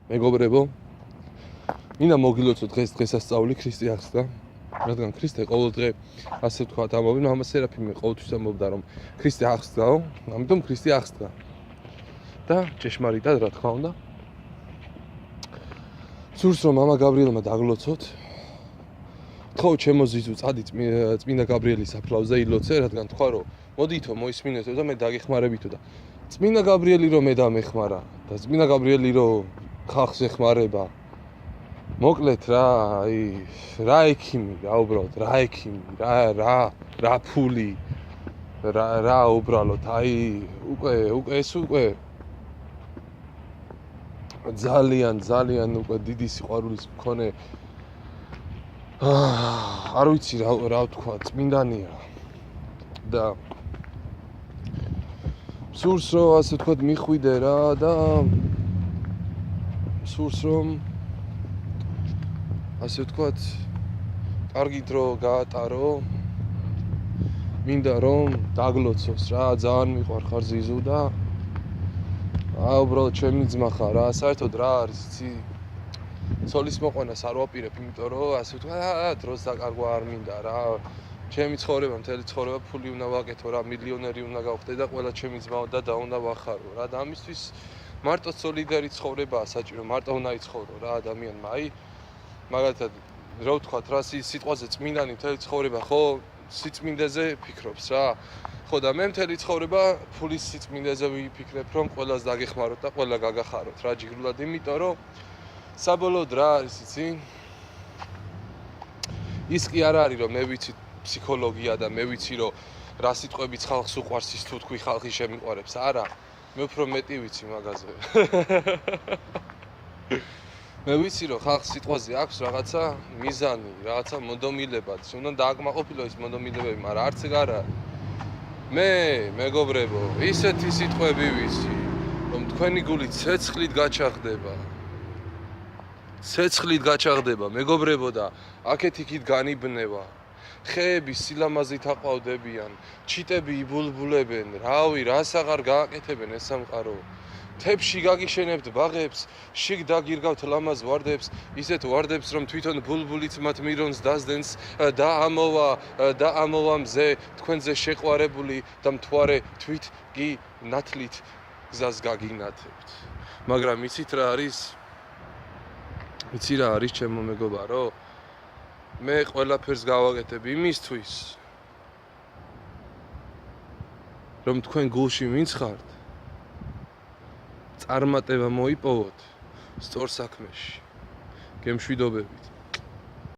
მეგობრებო, მინდა მოგილოცოთ დღესასწაული ქრისტე ახსნა, რადგან ქრისტე ყოველ დღე ასე ვთქვათ ამბობენ, მამა სერაფიმე ყოველთვის ამბობდა რომ ქრისტე ახსნაო, ამიტომ ქრისტე ახსნა. და ჭეშმარიტად რა თქმა უნდა. სურს რომ მამა გაბრიელმა დაგლოცოთ. თქო ჩემო ზიზუ წადი წმინდა გაბრიელის საფლავზე ილოცე, რადგან თქვა რომ მოდითო მოისმინეთო და მე დაგეხმარებითო და წმინდა გაბრიელი რომ მე დამეხმარა და წმინდა გაბრიელი რომ ხალხს ეხმარება. მოკლედ რა, რა ექიმი, რა უბრალოდ, რა ექიმი, რა ფული, რა უბრალოდ, უკვე ეს უკვე ძალიან უკვე დიდი სიყვარულის მქონე არ ვიცი რა ვთქვა, წმინდანია და სურს რომ ასე ვთქვათ მიხვიდე რა და სურს რომ ასე ვთქვათ კარგი დრო გაატარო, მინდა რომ დაგლოცოს რა, ძალიან მიყვარხარ ზიზუ და უბრალოდ ჩემი ძმა ხარ რა, საერთოდ რა არის იცი ცოლის მოყვანას არ ვაპირებ, იმიტომ რომ ასე ვთქვათ დროს დაკარგვა არ მინდა რა. ჩემი ცხოვრება, მთელი ცხოვრება ფული უნდა ვაკეთო რა, მილიონერი უნდა გავხდე და ყველა ჩემი ძმა და უნდა ვახარო რა. და ამისთვის მარტო სოლიდარი ცხოვრებაა საჭირო, მარტო უნდა იცხოვრო რა ადამიანმა. მაგალითად, რა ვთქვათ რა, სიტყვაზე წმინდანი მთელი ცხოვრება ხო სიწმინდეზე ფიქრობს რა. ხო და მე მთელი ცხოვრება ფულის სიწმინდეზე ვიფიქრებ, რომ ყველას დაგეხმაროთ და ყველა გაგახაროთ რა ჯგირულად, იმიტომ რომ საბოლოოდ რა არის იცი? ის კი არ არის რომ მე ვიცი ფსიქოლოგია და მე ვიცი რომ რა სიტყვებიც ხალხს უყვარს ის თუ თქვი ხალხი შემიყვარებს, არა. მე უფრო მეტი ვიცი მაგაზე. მე ვიცი რომ ხალხს სიტყვაზე აქვს რაღაცა მიზანი, რაღაცა მონდომილებაც, უნდა დააკმაყოფილო ის მონდომილებები, მაგრამ არც ეგ არა. მე მეგობრებო, ისეთი სიტყვები ვიცი, რომ თქვენი გული ცეცხლით გაჩაღდება. ცეცხლით გაჩაღდება, მეგობრებო და აქეთ-იქით განიბნევა. ხეები სილამაზით აყვავდებიან, ჩიტები იბულბულებენ, რავი, რას აღარ გააკეთებენ ეს სამყარო. თებში გაგიშენებთ ბაღებს, შიგ დაგირგავთ ლამაზ ვარდებს, ისეთ ვარდებს რომ თვითონ ბულბულიც მათ მირონს დასდენს და ამოვა მზე თქვენზე შეყვარებული და მთვარე თვით კი ნათლით გზას გაგინათებთ. მაგრამ იცით რა არის? იცი რა არის ჩემო მეგობარო? მე ყველაფერს გავაკეთებ იმისთვის რომ თქვენ გულში ვინც ხართ წარმატება მოიპოვოთ სწორ საქმეში, გემშვიდობებით.